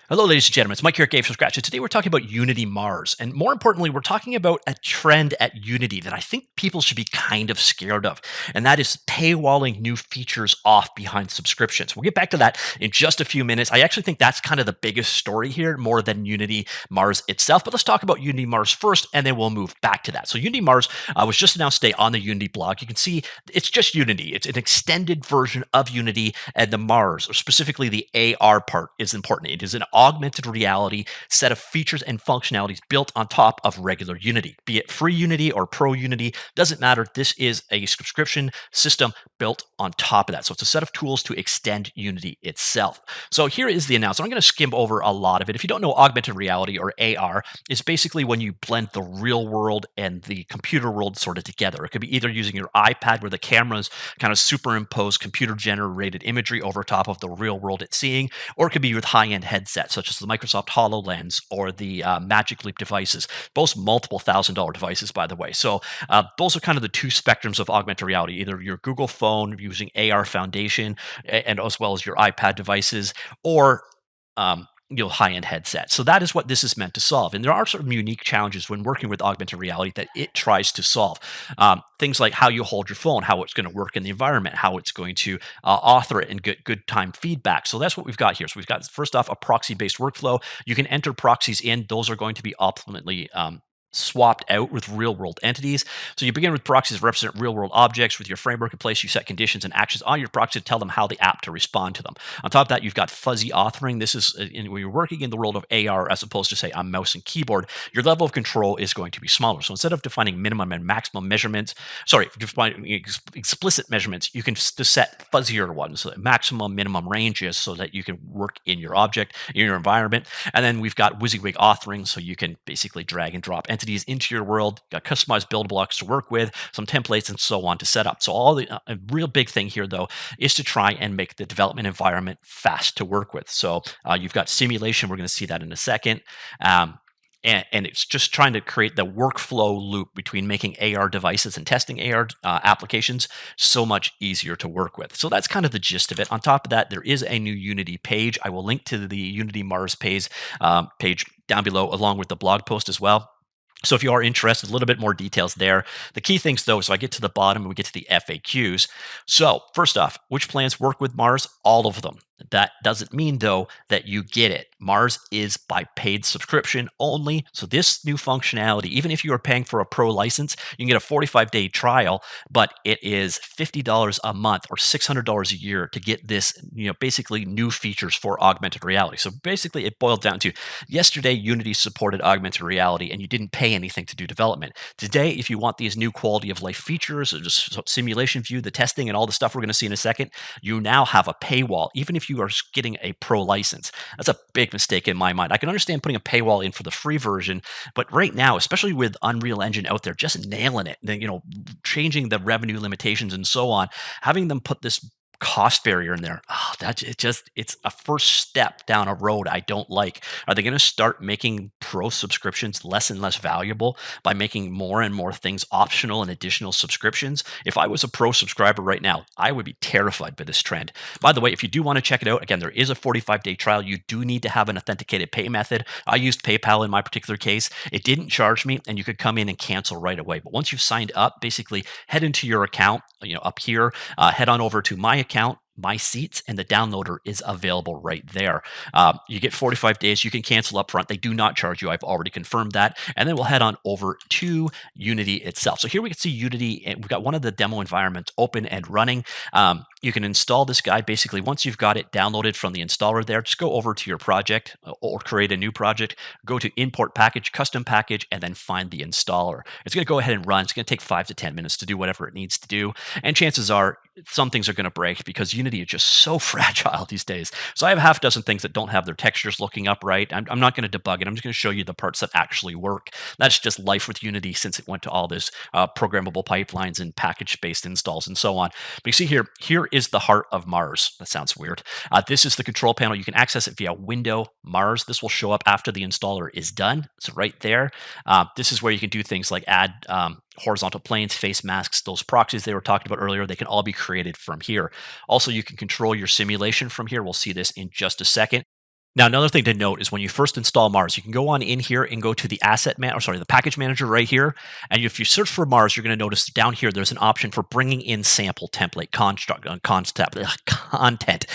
Hello, ladies and gentlemen. It's Mike here at Games from Scratch. And today we're talking about Unity Mars. And more importantly, we're talking about a trend at Unity that I think people should be kind of scared of. And that is paywalling new features off behind subscriptions. We'll get back to that in just a few minutes. I actually think that's kind of the biggest story here, more than Unity Mars itself. But let's talk about Unity Mars first, and then we'll move back to that. So Unity Mars was just announced today on the Unity blog. You can see it's just Unity. It's an extended version of Unity, and the Mars, or specifically the AR part, is important. It is an augmented reality set of features and functionalities built on top of regular Unity. Be it free Unity or pro Unity, doesn't matter. This is a subscription system built on top of that. So it's a set of tools to extend Unity itself. So here is the announcement. I'm going to skim over a lot of it. If you don't know, augmented reality, or AR, is basically when you blend the real world and the computer world sort of together. It could be either using your iPad where the cameras kind of superimpose computer generated imagery over top of the real world it's seeing, or it could be with high-end headsets such as the Microsoft HoloLens or the Magic Leap devices, both multiple $1,000 devices, by the way. So those are kind of the two spectrums of augmented reality, either your Google phone using AR Foundation and as well as your iPad devices, or high-end headsets. So that is what this is meant to solve. And there are sort of unique challenges when working with augmented reality that it tries to solve. Things like how you hold your phone, how it's going to work in the environment, how it's going to author it and get good time feedback. So that's what we've got here. So we've got, first off, a proxy-based workflow. You can enter proxies in. Those are going to be ultimately swapped out with real world entities. So you begin with proxies that represent real world objects. With your framework in place, you set conditions and actions on your proxy to tell them how the app to respond to them. On top of that, you've got fuzzy authoring. This is when you're working in the world of AR as opposed to, say, a mouse and keyboard, your level of control is going to be smaller. So instead of defining minimum and maximum measurements, defining explicit measurements, you can just set fuzzier ones, so maximum, minimum ranges, so that you can work in your object, in your environment. And then we've got WYSIWYG authoring, so you can basically drag and drop entities into your world, got customized build blocks to work with, some templates, and so on to set up. So all the a real big thing here, though, is to try and make the development environment fast to work with. So you've got simulation. We're going to see that in a second. And it's just trying to create the workflow loop between making AR devices and testing AR applications so much easier to work with. So that's kind of the gist of it. On top of that, there is a new Unity page. I will link to the Unity Mars page down below, along with the blog post as well. So if you are interested, a little bit more details there. The key things, though, so I get to the bottom and we get to the FAQs. So first off, which plans work with Mars? All of them. That doesn't mean, though, that you get it. Mars is by paid subscription only. So this new functionality, even if you are paying for a pro license, you can get a 45-day trial, but it is $50 a month or $600 a year to get this, basically new features for augmented reality. So basically it boiled down to, yesterday Unity supported augmented reality and you didn't pay anything to do development. Today, if you want these new quality of life features, or just simulation view, the testing, and all the stuff we're going to see in a second, you now have a paywall, even if you are getting a pro license. That's a big mistake in my mind. I can understand putting a paywall in for the free version, but right now, especially with Unreal Engine out there, just nailing it, changing the revenue limitations and so on, having them put this cost barrier in there. It's a first step down a road I don't like. Are they going to start making pro subscriptions less and less valuable by making more and more things optional and additional subscriptions? If I was a pro subscriber right now, I would be terrified by this trend. By the way, if you do want to check it out, again, there is a 45-day trial. You do need to have an authenticated pay method. I used PayPal in my particular case. It didn't charge me, and you could come in and cancel right away. But once you've signed up, basically head into your account, up here, head on over to my account, my seats, and the downloader is available right there. You get 45 days. You can cancel up front. They do not charge you. I've already confirmed that. And then we'll head on over to Unity itself. So here we can see Unity, and we've got one of the demo environments open and running. You can install this guy. Basically, once you've got it downloaded from the installer there, just go over to your project or create a new project, go to import package, custom package, and then find the installer. It's going to go ahead and run. It's going to take 5 to 10 minutes to do whatever it needs to do. And chances are some things are going to break because Unity is just so fragile these days. So I have a half dozen things that don't have their textures looking up right. I'm not going to debug it. I'm just going to show you the parts that actually work. That's just life with Unity since it went to all this programmable pipelines and package-based installs and so on. But you see here is the heart of Mars. That sounds weird. This is the control panel. You can access it via Window Mars. This will show up after the installer is done. So right there. This is where you can do things like add horizontal planes, face masks, those proxies they were talking about earlier, they can all be created from here. Also, you can control your simulation from here. We'll see this in just a second. Now, another thing to note is when you first install Mars, you can go on in here and go to the the package manager right here. And if you search for Mars, you're going to notice down here there's an option for bringing in sample template content.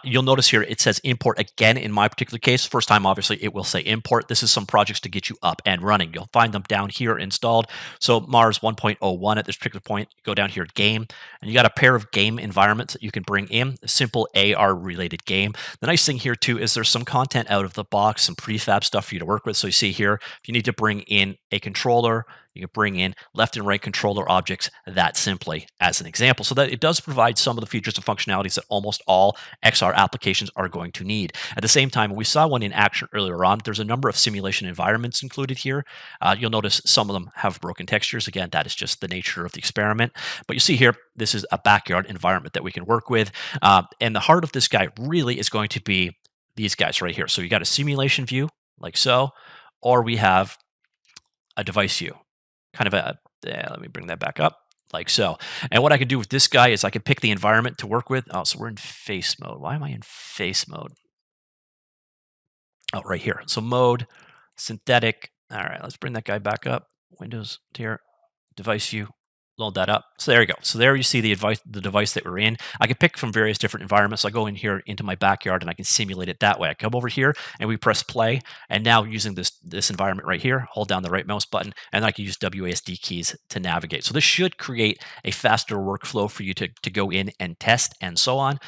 You'll notice here it says import again. In my particular case, first time obviously it will say import. This is some projects to get you up and running. You'll find them down here installed. So Mars 1.01 at this particular point, go down here game, and you got a pair of game environments that you can bring in. A simple AR related game. The nice thing here too is there's some content out of the box, some prefab stuff for you to work with. So you see here, if you need to bring in a controller, you can bring in left and right controller objects that simply as an example. So that it does provide some of the features and functionalities that almost all XR applications are going to need. At the same time, we saw one in action earlier on. There's a number of simulation environments included here. You'll notice some of them have broken textures. Again, that is just the nature of the experiment. But you see here, this is a backyard environment that we can work with. And the heart of this guy really is going to be these guys right here. So you got a simulation view like so, or we have a device view, kind of let me bring that back up like so. And what I can do with this guy is I can pick the environment to work with. Oh, so we're in face mode. Why am I in face mode? Oh, right here. So mode, synthetic. All right, let's bring that guy back up. Windows here, device view. Load that up. So there you go. So there you see the device that we're in. I can pick from various different environments. So I go in here into my backyard and I can simulate it that way. I come over here and we press play. And now using this environment right here, hold down the right mouse button, and I can use WASD keys to navigate. So this should create a faster workflow for you to go in and test and so on.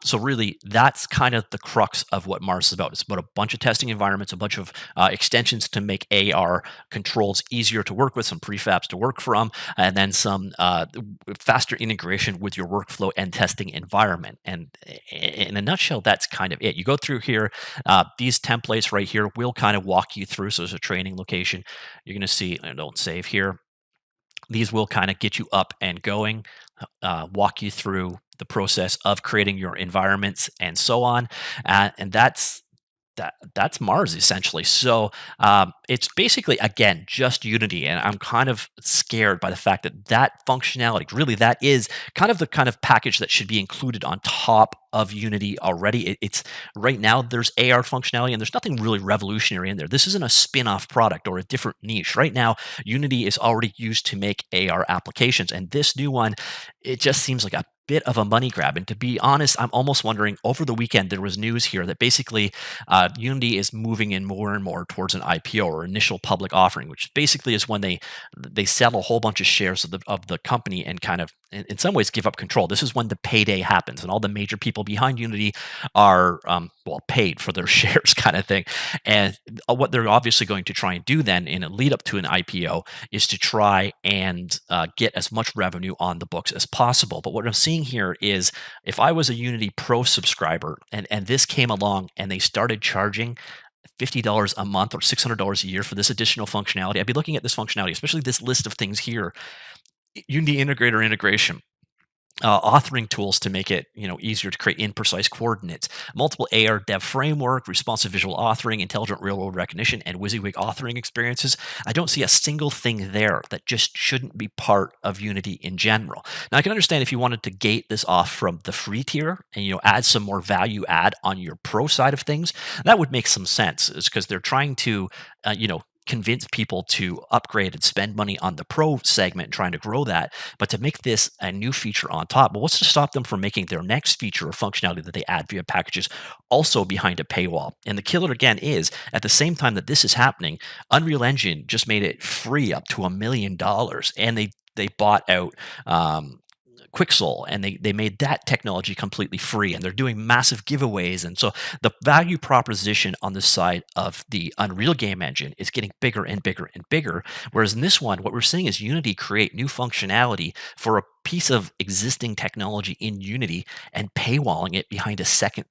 So really, that's kind of the crux of what Mars is about. It's about a bunch of testing environments, a bunch of extensions to make AR controls easier to work with, some prefabs to work from, and then some faster integration with your workflow and testing environment. And in a nutshell, that's kind of it. You go through here, these templates right here will kind of walk you through. So there's a training location. You're going to see, I don't save here. These will kind of get you up and going, walk you through the process of creating your environments and so on. And that's Mars essentially. So it's basically again just Unity, and I'm kind of scared by the fact that functionality really that is kind of the kind of package that should be included on top of Unity already. It's right now there's AR functionality and there's nothing really revolutionary in there. This isn't a spin-off product or a different niche. Right now, Unity is already used to make AR applications, and this new one, it just seems like a bit of a money grab. And to be honest, I'm almost wondering, over the weekend there was news here that basically Unity is moving in more and more towards an IPO or initial public offering, which basically is when they sell a whole bunch of shares of the company and kind of in some ways give up control. This is when the payday happens and all the major people behind Unity are paid for their shares kind of thing. And what they're obviously going to try and do then in a lead up to an IPO is to try and get as much revenue on the books as possible. But what I'm seeing here is if I was a Unity Pro subscriber and this came along and they started charging $50 a month or $600 a year for this additional functionality, I'd be looking at this functionality, especially this list of things here. Unity Integrator integration, authoring tools to make it easier to create imprecise coordinates, multiple AR dev framework, responsive visual authoring, intelligent real-world recognition, and WYSIWYG authoring experiences. I don't see a single thing there that just shouldn't be part of Unity in general. Now, I can understand if you wanted to gate this off from the free tier and add some more value add on your pro side of things, that would make some sense. It's because they're trying to convince people to upgrade and spend money on the pro segment and trying to grow that, but to make this a new feature on top. But what's to stop them from making their next feature or functionality that they add via packages also behind a paywall? And the killer again is at the same time that this is happening, Unreal Engine just made it free up to $1 million, and they bought out Quixel, and they made that technology completely free, and they're doing massive giveaways. And so the value proposition on the side of the Unreal game engine is getting bigger and bigger and bigger. Whereas in this one, what we're seeing is Unity create new functionality for a piece of existing technology in Unity and paywalling it behind a second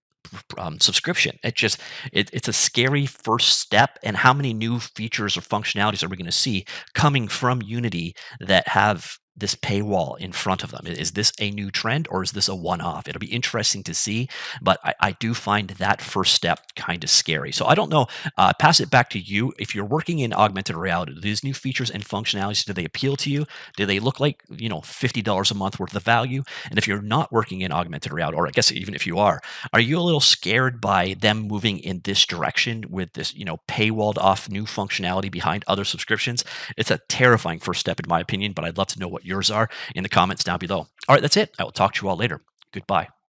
subscription. It's a scary first step. And how many new features or functionalities are we going to see coming from Unity that have this paywall in front of them? Is this a new trend or is this a one off? It'll be interesting to see, but I do find that first step kind of scary. So I don't know. Pass it back to you. If you're working in augmented reality, do these new features and functionalities, do they appeal to you? Do they look like, $50 a month worth of value? And if you're not working in augmented reality, or I guess even if you are you a little scared by them moving in this direction with this, paywalled off new functionality behind other subscriptions? It's a terrifying first step, in my opinion, but I'd love to know what yours are in the comments down below. All right, that's it. I will talk to you all later. Goodbye.